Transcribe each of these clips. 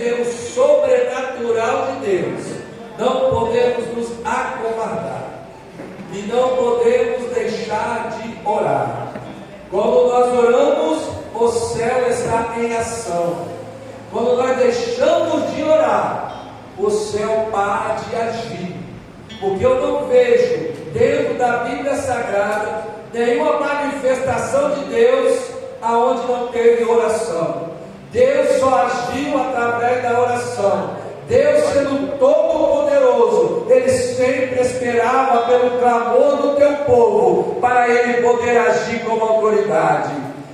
viver o sobrenatural de Deus, não podemos nos acovardar e não podemos deixar de orar. Quando nós oramos, o céu está em ação. Quando nós deixamos de orar, o céu para de agir. Porque eu não vejo dentro da Bíblia Sagrada nenhuma manifestação de Deus aonde não teve oração. Deus só agiu através da oração. Deus, sendo todo-poderoso, Ele sempre esperava pelo clamor do teu povo, para Ele poder agir como autoridade.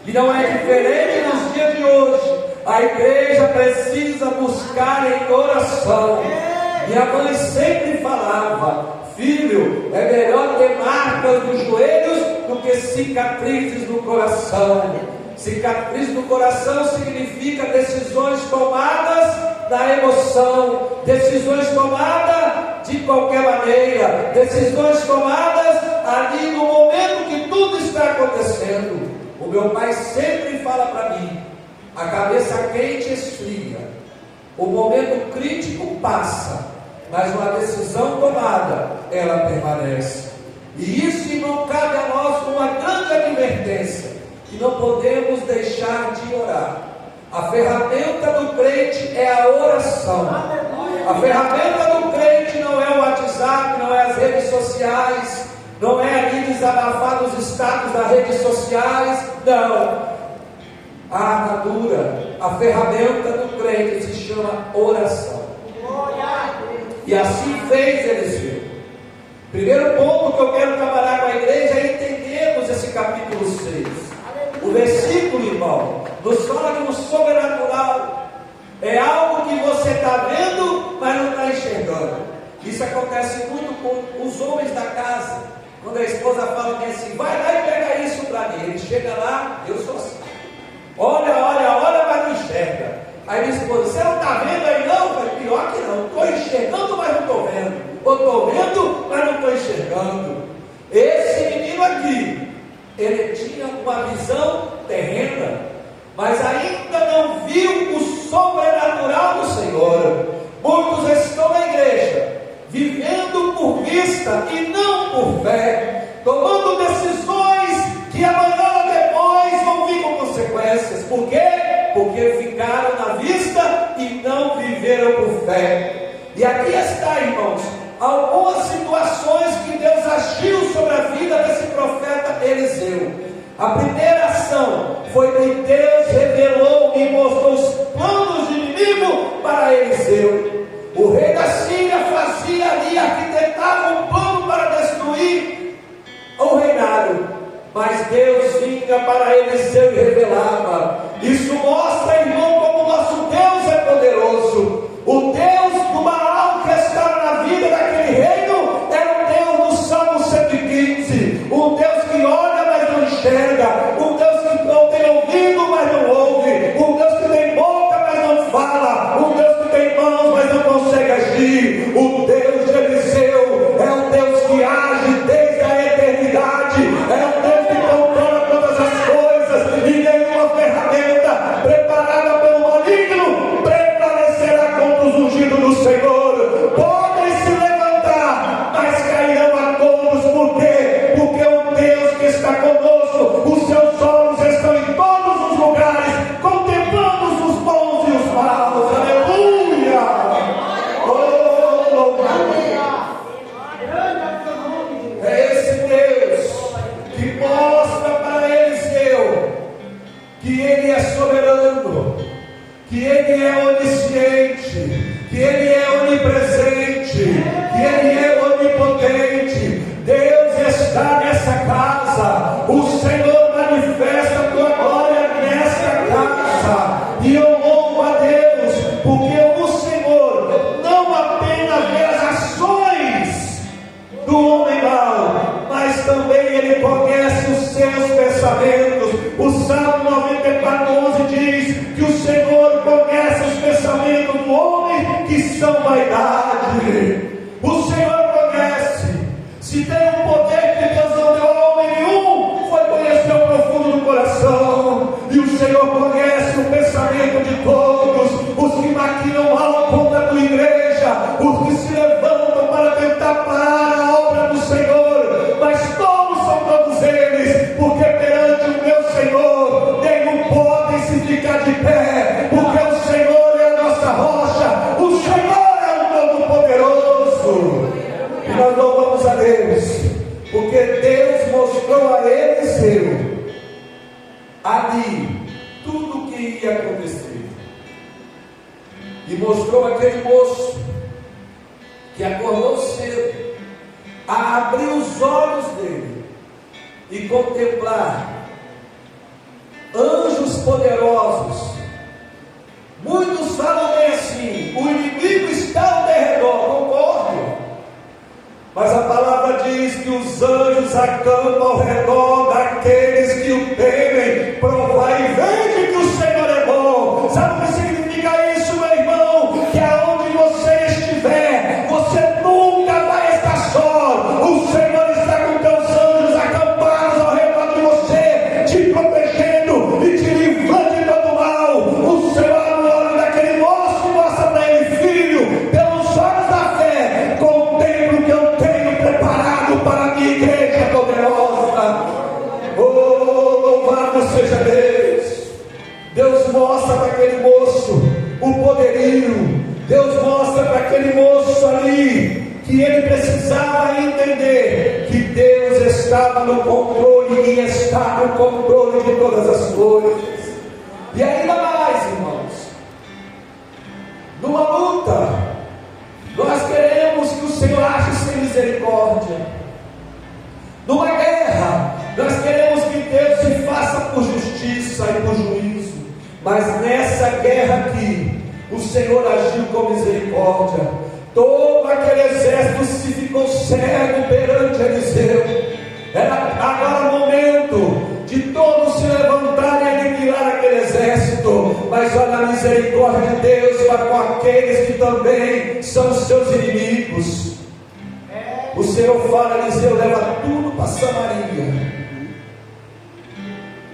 E não é diferente nos dias de hoje. A igreja precisa buscar em oração. Minha mãe sempre falava: filho, é melhor ter marcas nos joelhos do que cicatrizes no coração. Cicatriz no coração significa decisões tomadas da emoção, decisões tomadas de qualquer maneira, decisões tomadas ali no momento que tudo está acontecendo. O meu pai sempre fala para mim: a cabeça quente esfria, o momento crítico passa, mas uma decisão tomada, ela permanece. E isso, irmão, cabe a nós uma grande advertência, que não podemos deixar de orar. A ferramenta do crente é a oração. A ferramenta do crente não é o WhatsApp, não é as redes sociais, não é ali desabafar nos status das redes sociais, não. A armadura, a ferramenta do crente se chama oração. E assim fez Eliseu. Primeiro ponto que eu quero trabalhar com a igreja é entendermos esse capítulo 6. O versículo, irmão, nos fala que o sobrenatural é algo que você está vendo, mas não está enxergando. Isso acontece muito com os homens da casa. Quando a esposa fala que assim: vai lá e pega isso para mim. Ele chega lá: eu sou assim. Olha, mas não enxerga. Aí minha esposa: você não está vendo aí não? Eu falei: pior que não. Estou enxergando, mas não estou vendo. Ou estou vendo, mas não estou enxergando. Esse menino aqui, ele tinha uma visão terrena, mas ainda não viu o sobrenatural do Senhor. Muitos estão na igreja, vivendo por vista e não por fé, tomando decisões que amanhã ou depois vão vir com consequências. Por quê? Porque ficaram na vista e não viveram por fé. E aqui está, irmãos, algumas situações que Deus agiu sobre a vida desse profeta Eliseu. A primeira ação foi que Deus revelou e mostrou os planos de inimigo para Eliseu. O rei da Síria fazia ali, arquitetava um plano para destruir o reinado, mas Deus vinha para Eliseu e revelava. Isso mostra, irmão, como o nosso Deus é poderoso. O Deus do Baal que estava na vida daquele reino era o Deus do Salmo 115, um Deus que olha, mas não enxerga, um Deus que não tem ouvido, mas não ouve, um Deus que tem boca, mas não fala, um Deus que tem mãos, mas não consegue agir. O Deus de Eliseu é um Deus que age desde a eternidade, é um Deus que controla todas as coisas, e nenhuma ferramenta preparada pelo maligno prevalecerá contra os ungidos do Senhor. Podem se levantar, mas cairão a todos. Por quê? Porque o Deus que está conosco, os seus olhos estão em todos os lugares, contemplando os bons e os maus. Aleluia! Oh, aleluia! É esse Deus que mostra para Eliseu que Ele é soberano, que Ele é onisciente, que Ele é onipresente, que Ele é onipotente. Deus está nessa casa, o Senhor manifesta a tua glória nessa casa, e eu louvo a Deus, porque o Senhor não apenas vê as ações do homem mau, mas também Ele conhece os seus pensamentos. O Salmo 94:11 diz que o Senhor conhece os pensamentos do homem que são vaidade. O Senhor conhece. Se tem um poder que Deus não deu a homem nenhum, foi conhecer o profundo do coração. E o Senhor conhece o pensamento de todos os que que não há contra a tua igreja, os que se levantam para tentar parar a obra do Senhor, mas todos são todos eles, porque perante o meu Senhor nenhum podem se ficar de pé, porque o Senhor é a nossa rocha, o Senhor é o Todo-Poderoso. E nós louvamos a Deus, porque Deus mostrou a Eliseu ali tudo o que ia acontecer, e mostrou aquele moço que acordou cedo a abrir os olhos dele e contemplar anjos poderosos. Muitos falam bem assim: o inimigo está ao derredor, concordo, mas a palavra diz que os anjos acampam ao redor daqueles que o temem. Provai e vede que o Senhor é bom. Sabe o que significa isso, meu irmão? Que aonde você estiver, você nunca vai estar só. O Senhor está com teus anjos acampados ao redor de você, te protegendo e te livrando de todo mal. O Senhor abre o olho daquele moço e mostra para ele: filho, pelos olhos da fé, contempla o que eu tenho preparado para a minha igreja poderosa. Oh, louvado seja Deus. Deus mostra para aquele moço o poderio. Deus mostra para aquele moço ali que ele precisava entender que Deus estava no controle e está no controle de todas as coisas. E ainda mais, irmãos, numa luta, nós queremos que o Senhor age sem misericórdia. Numa guerra, nós queremos que Deus se faça por justiça e por juízo. Mas nessa guerra aqui, o Senhor agiu com misericórdia. Todo aquele exército se ficou cego perante Eliseu. Era agora o momento de todos se levantarem e aniquilar aquele exército. Mas olha a misericórdia de Deus para com aqueles que também são seus inimigos. O Senhor fala: Eliseu, leva tudo para Samaria,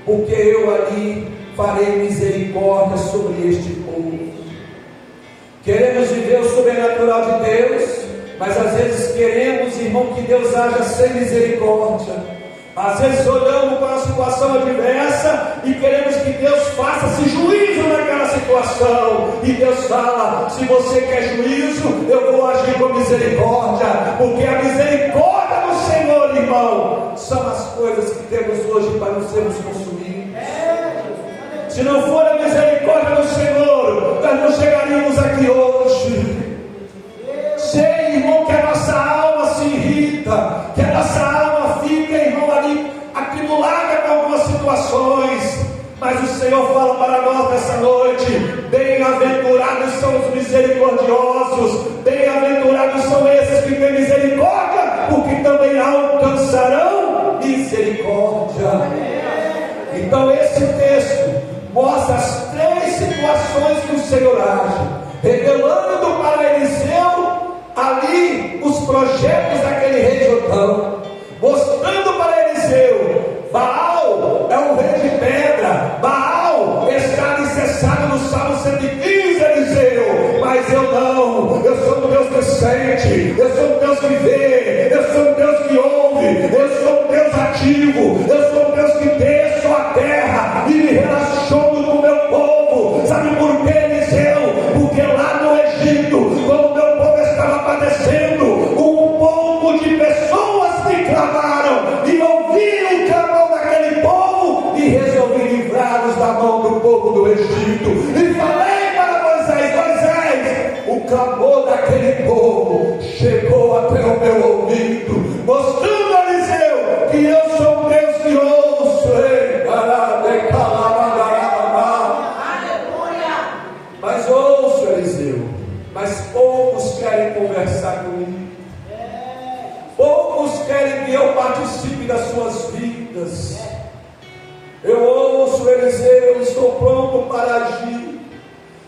porque eu ali farei misericórdia sobre este povo. Queremos viver o sobrenatural de Deus, mas às vezes queremos, irmão, que Deus haja sem misericórdia. Às vezes olhamos para uma situação adversa e queremos que Deus faça-se juízo naquela situação. E Deus fala: se você quer juízo, eu vou agir com misericórdia, porque a misericórdia do Senhor, irmão, são as coisas que temos hoje para não sermos consumidos. Se não for a misericórdia do Senhor, nós não chegaríamos aqui hoje. Sei, irmão, que a nossa alma se irrita, que a nossa alma fica, irmão, ali atribulada com algumas situações, mas o Senhor fala para nós nessa noite: bem-aventurados são os misericordiosos, bem-aventurados são esses que têm misericórdia, porque também alcançarão misericórdia. Então esse texto mostra as três situações que o Senhor age, revelando para Eliseu ali os projetos daquele rei Jotão, mostrando para Eliseu: Baal é um rei de pedra, Baal está alicerçado no Salmo 115, Eliseu, mas eu não, eu sou um Deus que sente, eu sou um Deus que vê, eu sou um Deus que ouve, eu sou um Deus ativo, eu sou um Deus que desço a terra e me relaciono com o meu povo. Sabe por que, Eliseu? Porque lá no Egito, quando o meu povo estava padecendo, um pouco de pessoas me clamaram, e ouvi o clamor daquele povo, e resolvi livrá-los da mão do povo do Egito. E falei para Moisés: Moisés, o clamor daquele povo chegou até o meu ouvido, mostrando a Eliseu que eu sou um Deus que ouço. Mas ouço, Eliseu, mas poucos querem conversar comigo, poucos querem que eu participe das suas vidas. Eu ouço, Eliseu, estou pronto para agir,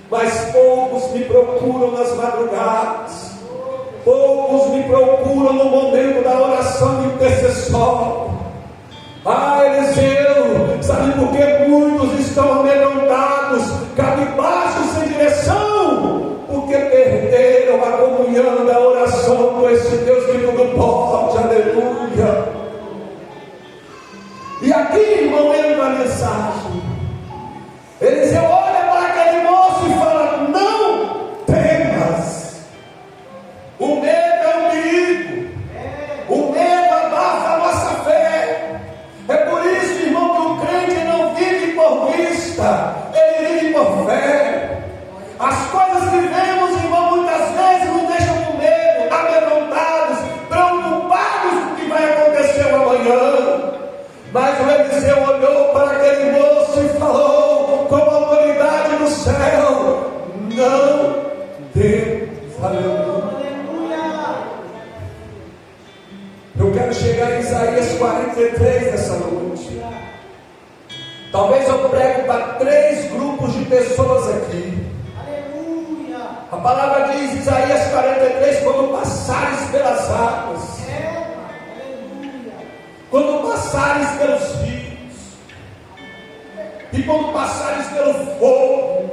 mas poucos me procuram nas madrugadas, poucos me procuram no momento da oração intercessória. Ah, Eliseu, sabe por que muitos estão amedrontados, cabisbaixos, sem direção? Eliseu olhou para aquele moço e falou, com a autoridade do céu: não temos. Aleluia. Eu quero chegar em Isaías 43 nessa noite. Talvez eu prego para 3 grupos de pessoas aqui. Aleluia. A palavra diz, Isaías 43, quando passares pelas águas, quando passares pelos rios, e quando passares pelo fogo,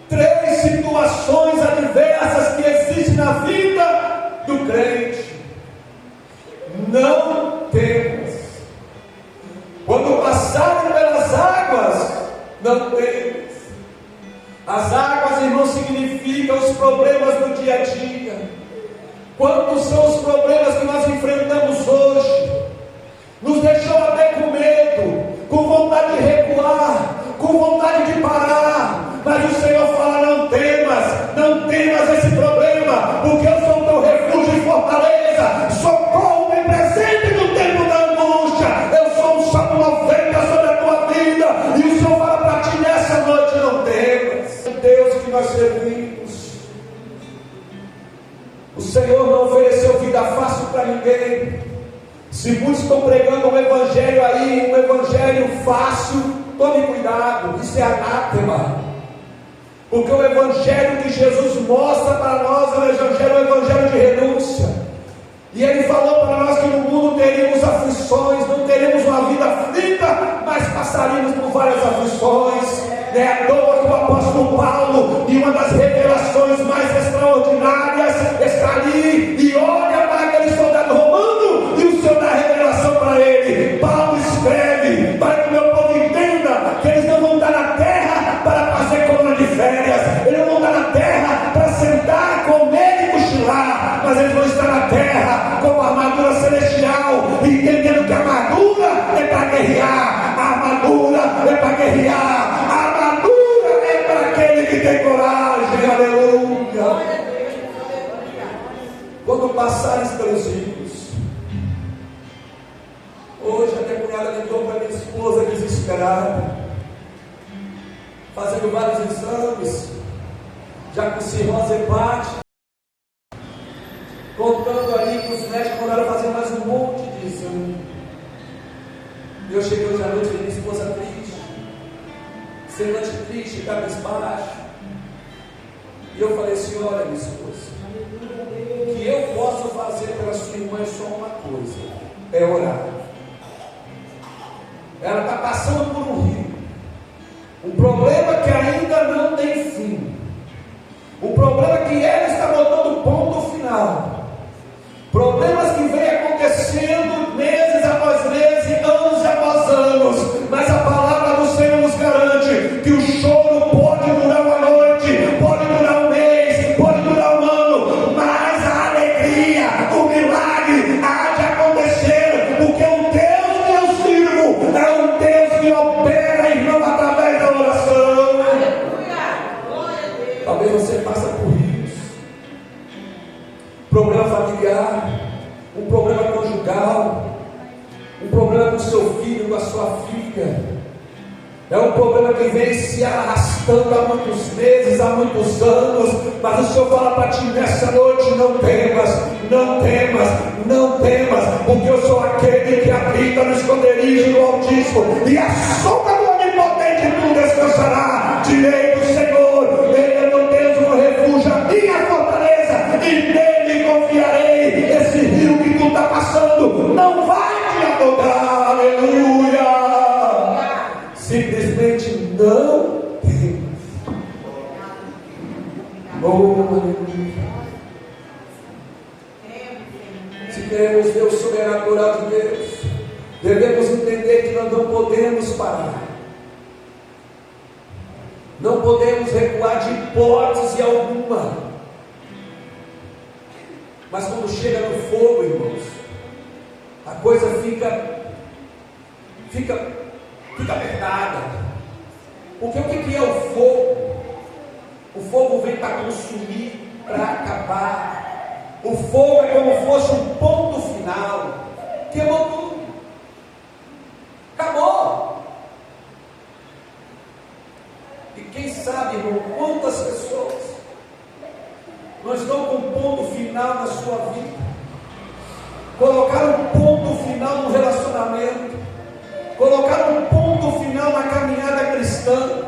3 situações adversas que existem na vida do crente. Não temas. Quando passarem pelas águas, não temas. As águas, irmão, significam os problemas do dia a dia. Quantos são os problemas que nós enfrentamos hoje? Nos deixou até com medo, com vontade de recuar, com vontade de parar. Mas o Senhor fala: não temas esse problema, porque eu sou teu refúgio e fortaleza, socorro bem presente no tempo da angústia. Eu sou um Salmo 90 sobre a tua vida, e o Senhor fala para ti nessa noite: não temas. O Deus que nós servimos, o Senhor não ofereceu vida fácil para ninguém. Se muitos estão pregando um evangelho aí, um evangelho fácil, tome cuidado, isso é anátema. Porque o evangelho que Jesus mostra para nós é um evangelho de renúncia. E Ele falou para nós que no mundo teríamos aflições, não teríamos uma vida aflita, mas passaríamos por várias aflições. Não é à toa que o apóstolo Paulo, em uma das revelações mais extraordinárias, está ali e olha para aquele soldado romano, e o Senhor dá a revelação para ele. Paulo escreve para que o meu povo entenda que eles não vão estar na terra para fazer coluna de férias, eles não vão estar na terra para sentar, comer e cochilar, mas eles vão estar na terra com a armadura celestial, entendendo que a armadura é para guerrear, a armadura é para guerrear, a armadura é para aquele que tem coragem. Aleluia. Quando passares pelos rios, hoje a minha cunhada ligou para minha esposa desesperada, fazendo vários exames, já com cirrose hepática, contando ali que os médicos mandaram fazer mais um monte de exame. Eu cheguei hoje à noite e minha esposa triste, semblante triste, cabisbaixo, e eu falei assim: olha, minha esposa, o que eu posso fazer pela sua irmã é só uma coisa, é orar. Ela está passando por um rio, um problema que ainda não tem fim, um problema que ela está botando ponto final, problemas que vêm acontecendo meses após meses, anos após anos, mas a palavra do Senhor nos garante que o choro pode durar uma noite, pode durar um mês, pode durar um ano, mas a alegria, o milagre há de acontecer, porque o Deus que eu sirvo é um Deus que opera, irmão, através da oração. Talvez você passe por rios, problema familiar, um problema conjugal, um problema com o seu filho, com a sua filha, é um problema que vem se arrastando há muitos meses, há muitos anos, mas o Senhor fala para ti nessa noite: não temas, não temas, não temas, porque eu sou aquele que habita no esconderijo do Altíssimo, e a sombra do Onipotente tu descansará. Direi do Senhor: Ele é meu Deus, meu refúgio, a minha fortaleza, e nele confiarei. Esse rio que tu está passando não vai te afogar. Aleluia. Simplesmente não temas. Oh, aleluia. Se queremos ver o sobrenatural de Deus, devemos entender que nós não podemos parar, não podemos recuar de hipótese alguma. Mas quando chega no fogo, irmãos, a coisa fica apertada. Porque o que é o fogo? O fogo vem para consumir, para acabar. O fogo é como fosse um ponto final. Queimou tudo, acabou. não estão com um ponto final na sua vida, colocaram um ponto final no relacionamento, colocaram um ponto final na caminhada cristã,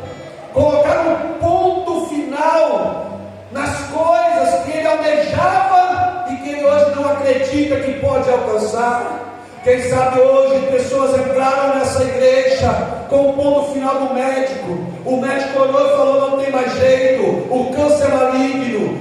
colocaram um ponto final nas coisas que ele almejava e que ele hoje não acredita que pode alcançar. Quem sabe hoje pessoas entraram nessa igreja com o ponto final do médico. O médico olhou e falou: não tem mais jeito, o câncer maligno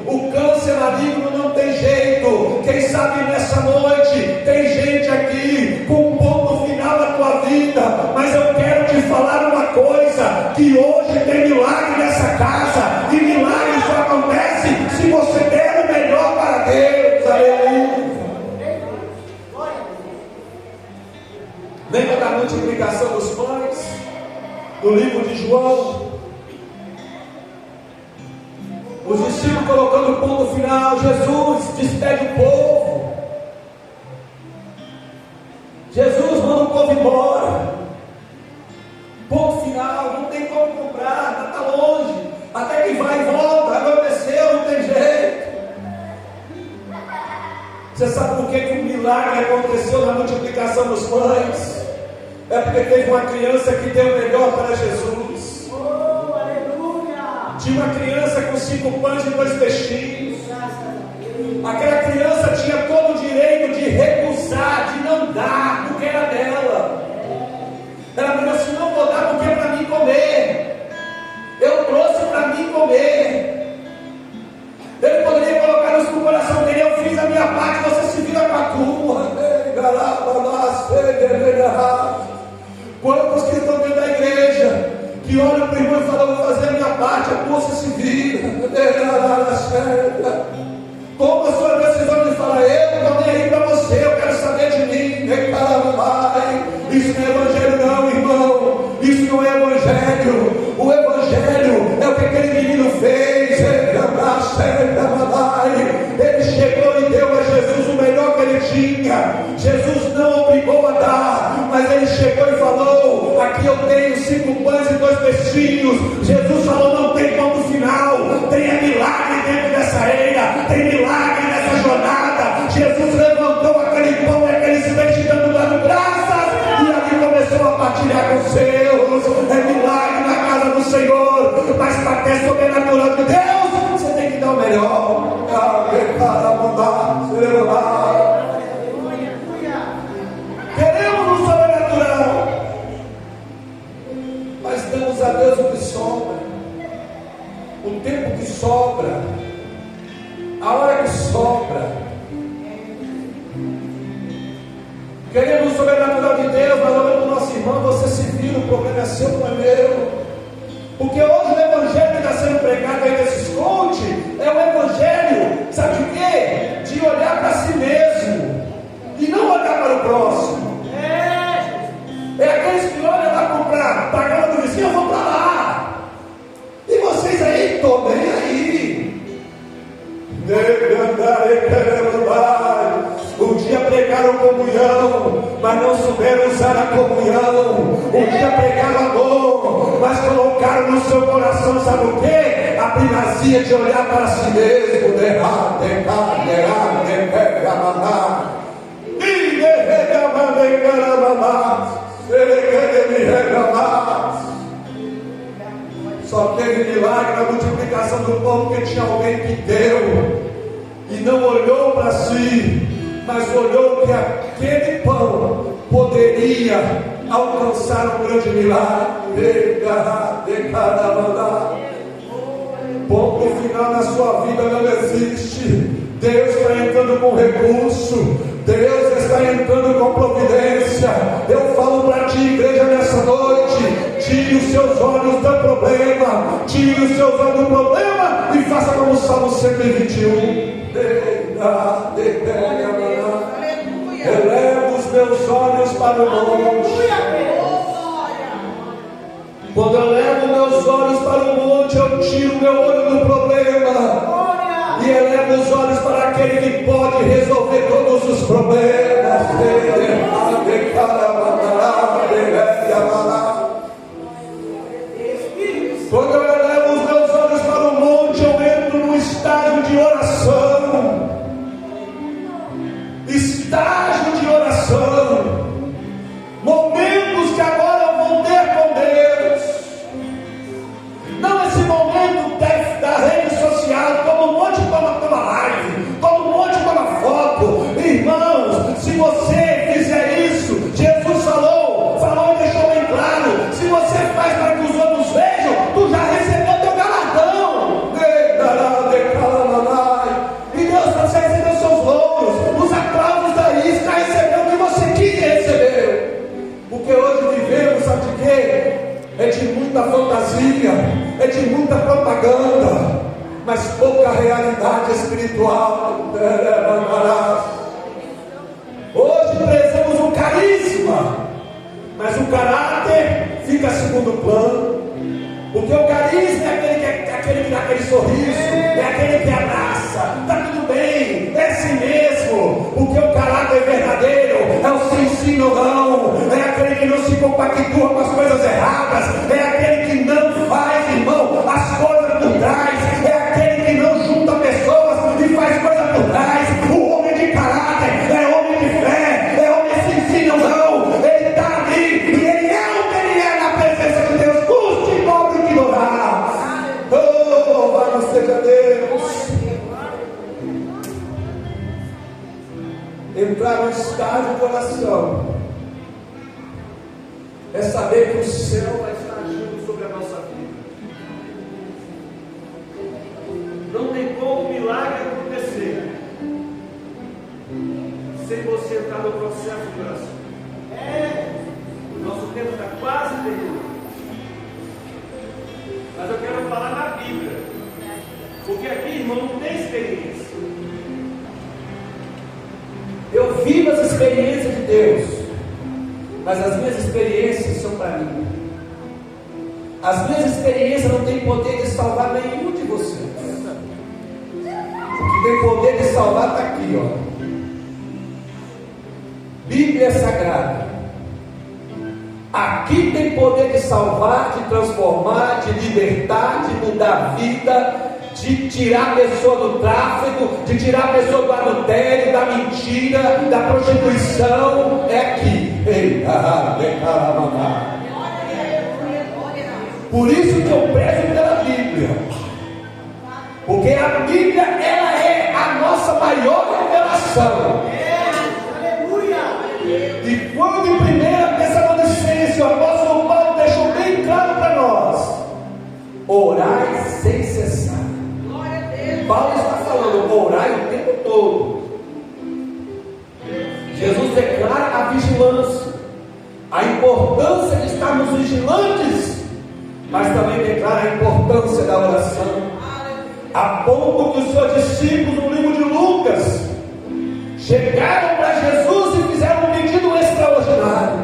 não tem jeito. Quem sabe nessa noite tem gente aqui com um ponto final na tua vida, mas eu quero te falar uma coisa: que hoje tem milagre nessa casa, e milagre só acontece se você der o melhor para Deus. Aleluia. Lembra da multiplicação dos pães? Do livro de João? Os discípulos colocando o ponto final. Jesus despede o povo. Jesus manda o povo embora. Ponto final. Não tem como comprar, está longe. Até que vai e volta. Aconteceu, não tem jeito. Você sabe por que o milagre aconteceu na multiplicação dos pães? É porque teve uma criança que deu o melhor para Jesus. Oh, aleluia! Tinha uma criança com 5 pães e 2 peixinhos. Aquela criança tinha todo o direito de recusar, de não dar o que era dela. Ela falou assim: não vou dar porque é para mim comer. Eu trouxe para mim comer. Ele poderia colocar isso no coração dele: eu fiz a minha parte, você se vira com a tua. Quantos que estão dentro da igreja, que olham para o irmão e falam: vou fazer a minha parte, a tua você se vira. Toma a sua decisão de falar: eu não estou nem aí para você, eu quero saber de mim. Isso não é evangelho não, irmão. Isso não é evangelho. O evangelho é o que aquele menino fez. Ele chegou e deu a Jesus o melhor que ele tinha. Jesus não obrigou a dar, mas ele chegou e falou: aqui eu tenho 5 pães e 2 peixinhos. Jesus falou: não tem ponto final, tem milagre dentro dessa eira, tem milagre nessa jornada. Jesus levantou aquele pão e aqueles peixes dando graças, e ali começou a partilhar com os seus. É milagre na casa do Senhor, mas para ter sobrenatural de Deus, você tem que dar o melhor. Queremos o sobrenatural, mas damos a Deus o que sobra, o tempo que sobra, a hora que sobra. Queremos o sobrenatural de Deus, mas olhando para o nosso irmão: você se vira, o problema é seu, não é meu. Porque hoje o evangelho que está sendo pregado aí nesses coach é o evangelho, sabe de quê? De olhar para si mesmo e não olhar para o próximo. É aqueles que olham lá para a casa do vizinho: eu vou para lá. E vocês aí, estou bem aí. Um dia pregaram comunhão, mas não souberam usar a comunhão. Um dia pregaram amor, mas colocaram no seu coração, sabe o que? A primazia de olhar para si mesmo. Só teve milagre na multiplicação do pão porque tinha alguém que deu e não olhou para si, mas olhou que aquele pão poderia alcançar um grande milagre. Ponto final na sua vida não existe. Deus está entrando com recurso, Deus está entrando com providência. Eu falo para ti, igreja, nessa noite: tire os seus olhos do problema, tire os seus olhos do problema e faça como o Salmo 121. Elevo os meus olhos para o monte. Quando eu levo meus olhos para o monte, eu tiro meu olho do problema e elevo os olhos para aquele que pode resolver todos os problemas. Quando eu elevo os meus olhos para o monte, eu entro num estágio de oração. monte toma live, todo monte toma foto. Irmãos, se você fizer isso, Jesus falou e deixou bem claro: se você faz para que os outros vejam, tu já recebeu teu galardão. E Deus, você recebeu seus louros, os aplausos da isca, recebeu o que você quis receber. Porque hoje vivemos, sabe de quê? É de muita fantasia, é de muita propaganda, mas pouca realidade espiritual. Hoje prezamos o carisma, mas o caráter fica a segundo plano. Porque o carisma é aquele que dá aquele sorriso, é aquele que abraça, está tudo bem, é assim mesmo. Porque o caráter verdadeiro é o sim ou não, é aquele que não se compactua com as coisas erradas, é aquele que não faz, irmão, as coisas por trás, é aquele que não junta pessoas e faz coisas por trás. O homem de caráter é homem de fé, é homem sim ou não, ele está ali e ele é o que ele é na presença de Deus, custe pobre que louvar. Oh, louvado seja Deus. Entrar no estágio de oração é saber que o céu vai estar agindo sobre a nossa vida. Não tem como o milagre acontecer sem você entrar no processo de oração. O nosso tempo está quase terminando, mas eu quero falar na Bíblia, porque aqui, irmão, não tem experiência. Eu vivo as experiências de Deus, mas as minhas experiências são para mim. As minhas experiências não têm poder de salvar nenhum de vocês. O que tem poder de salvar está aqui, ó. Bíblia Sagrada. Aqui tem poder de salvar, de transformar, de libertar, de mudar a vida, de tirar a pessoa do tráfego, de tirar a pessoa do adultério, da mentira, da prostituição. É aqui. Por isso que eu prezo pela Bíblia, porque a Bíblia, ela é a nossa maior revelação. E quando em 1 Tessalonicenses o apóstolo Paulo deixou bem claro para nós: orai sem cessar. Paulo está falando, orai o tempo todo. Jesus declara a vigilância, a importância de estarmos vigilantes, mas também declara a importância da oração, a ponto que os seus discípulos, no livro de Lucas, chegaram para Jesus e fizeram um pedido extraordinário.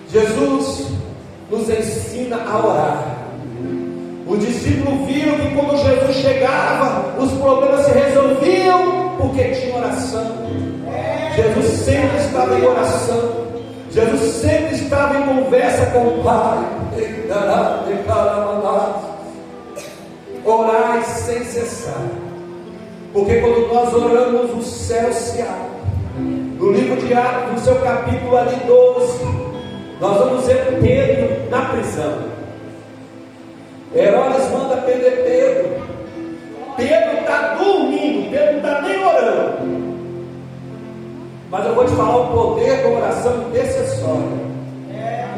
Jesus nos ensina a orar. Os discípulos viram que quando Jesus chegava, os problemas se resolviam porque tinha oração. Jesus sempre estava em oração. Jesus sempre estava em conversa com o Pai. Orai sem cessar, porque quando nós oramos, o céu se abre. No livro de Atos, no seu capítulo ali 12, nós vamos ver Pedro na prisão. Herodes manda prender Pedro. Pedro está dormindo, Pedro não está nem orando. Mas eu vou te falar o poder da oração intercessória.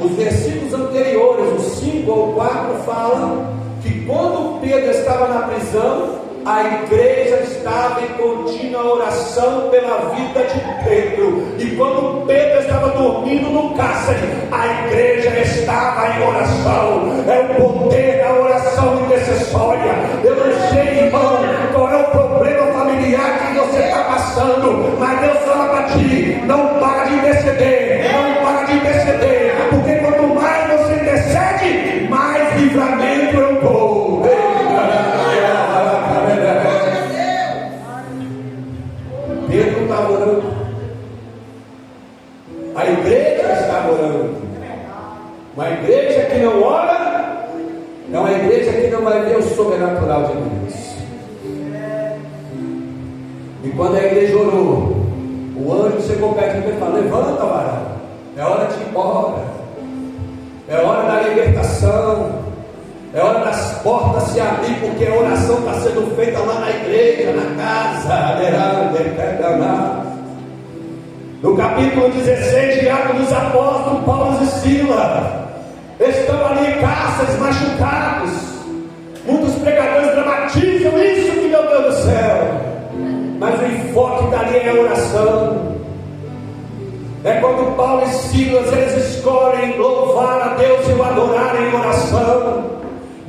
Os versículos anteriores, os 5 ou 4, falam que quando Pedro estava na prisão, a igreja estava em contínua oração pela vida de Pedro. E quando Pedro estava dormindo no cárcere, a igreja estava em oração. É o poder da oração intercessória. Eu não sei, irmão, qual é o problema familiar que você está passando, mas Deus fala para ti: não para de interceder, não para de interceder, porque quanto mais você intercede, mais livramento eu dou. Pedro estava orando, a igreja estava orando. Uma igreja que não ora é uma igreja que não vai ver o sobrenatural de Deus. E quando a igreja orou, o anjo chegou perto de mim e falou: levanta, varão, é hora de ir embora, é hora da libertação, É hora das portas se abrir, porque a oração está sendo feita lá na igreja, na casa. No capítulo 16 de Atos dos Apóstolos, Paulo e Silas estão ali em cárceres, machucados. Muitos pregadores dramatizam isso, que meu Deus do céu. Mas o enfoque dali é a oração. É quando Paulo e Silas eles escolhem louvar a Deus e o adorarem em oração,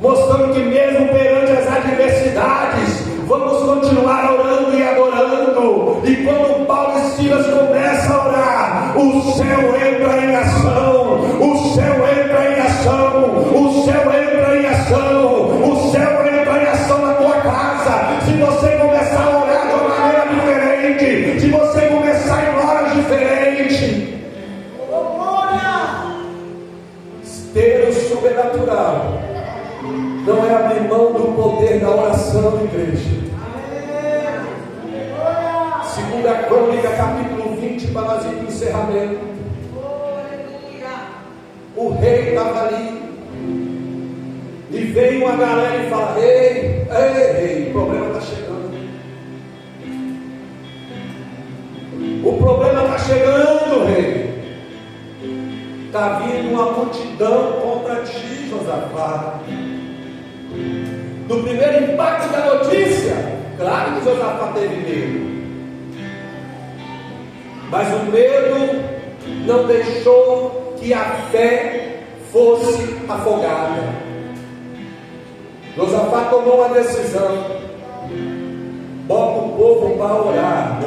mostrando que mesmo perante as adversidades, vamos continuar orando e adorando. E quando Paulo e Silas começam a orar, o céu entra em ação, o céu entra em ação, o céu entra em ação, o céu entra em ação na tua casa. Se você começar a orar de uma maneira diferente, se você começar em horas diferentes, ter o sobrenatural não é abrir mão do poder da oração, igreja. Segunda Crônica, capítulo 20, para nós ir para o encerramento. O rei estava ali, e veio uma galera e fala: ei, o problema está chegando. O problema está chegando, rei. Está vindo uma multidão contra ti, Josafá. No primeiro impacto da notícia, claro que Josafá teve medo, mas o medo não deixou que a fé fosse afogada. Josafá tomou uma decisão: bota o povo para orar,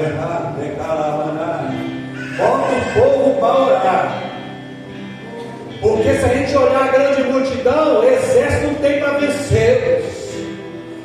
bota o povo para orar. Porque se a gente olhar a grande multidão, o exército não tem para vencer.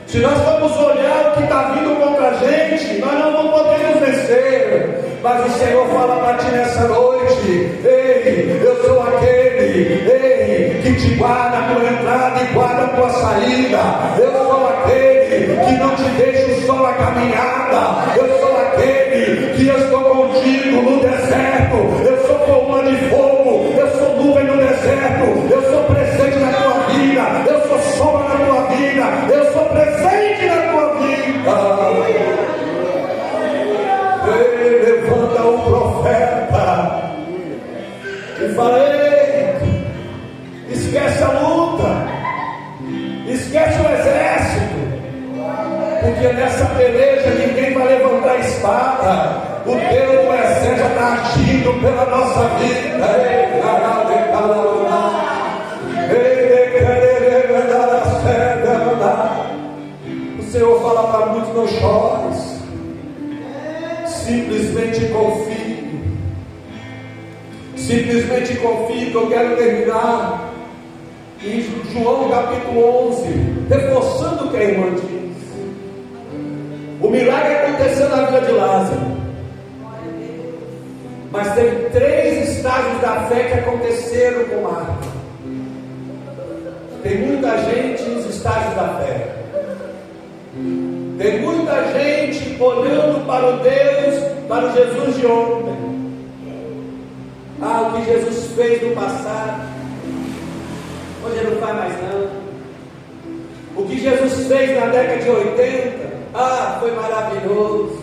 Se nós formos olhar o que está vindo contra a gente, nós não podemos vencer. Mas o Senhor fala para ti nessa noite: ei, eu sou aquele, que te guarda a tua entrada e guarda a tua saída. Eu sou aquele que não te deixa o sol a caminhada. Eu sou aquele que eu estou contigo no deserto. Eu sou coluna de fogo, eu sou nuvem no deserto. Eu sou presente na tua vida, eu sou sombra na tua vida, eu sou presente na tua vida. Ei, levanta o profeta e fala: ei, esquece a luta, esquece o exército, porque nessa peleja ninguém vai levantar a espada. O Deus do exército já está agindo pela nossa vida. O Senhor fala para muitos: não chores, simplesmente confie. Simplesmente confie, que eu quero terminar em João capítulo 11, reforçando o que a irmã diz. O milagre aconteceu na vida de Lázaro, mas teve 3 estágios da fé que aconteceram com Marta. Tem muita gente nos estágios da fé. Tem muita gente olhando para o Deus, para o Jesus de ontem. O que Jesus fez no passado, hoje ele não faz mais não. O que Jesus fez na década de 80, foi maravilhoso.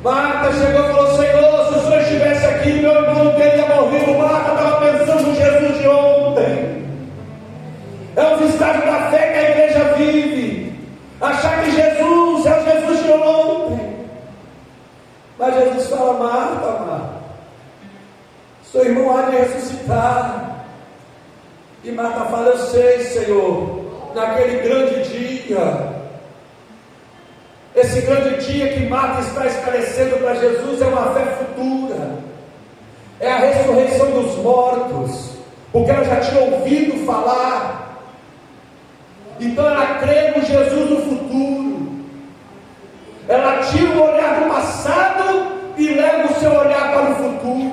Marta chegou e falou: Senhor, se o Senhor estivesse aqui, meu irmão não teria morrido. Marta estava pensando no Jesus de ontem. É os estágios da fé que a igreja vive. Achar que Jesus é o Jesus de ontem. Mas Jesus fala: Marta, seu irmão há de ressuscitar. E Marta fala: eu sei, Senhor, naquele grande dia. Esse grande dia que Marta está esclarecendo para Jesus é uma fé futura. É a ressurreição dos mortos, porque ela já tinha ouvido falar. Então ela crê no Jesus do futuro. Ela tira o olhar do passado e leva o seu olhar para o futuro.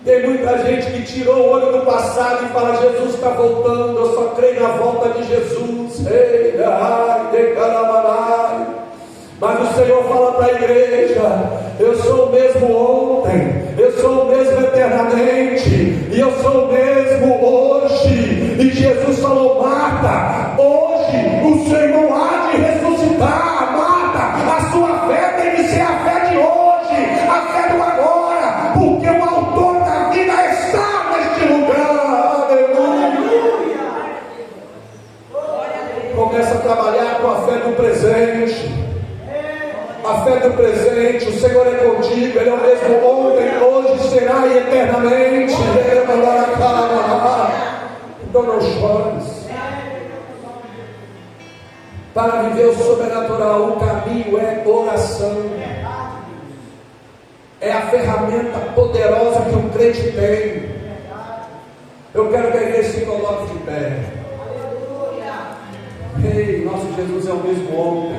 Tem muita gente que tirou o olho do passado e fala: Jesus está voltando, eu só creio na volta de Jesus. Mas o Senhor fala para a igreja: eu sou o mesmo ontem, eu sou o mesmo eternamente. e eu sou o mesmo hoje. E Jesus falou: Marta, hoje o Senhor há de ressuscitar. Marta, a sua fé tem que ser a fé de hoje, a fé do agora, porque o autor da vida está neste lugar. Aleluia. Começa a trabalhar com a fé do presente. A fé do presente. O Senhor é contigo, Ele é o mesmo ontem, hoje, será e eternamente. Então não chores. Para viver o sobrenatural, o caminho é oração. É a ferramenta poderosa que o crente tem. Eu quero que a igreja se coloque de pé. Ei, nosso Jesus é o mesmo ontem,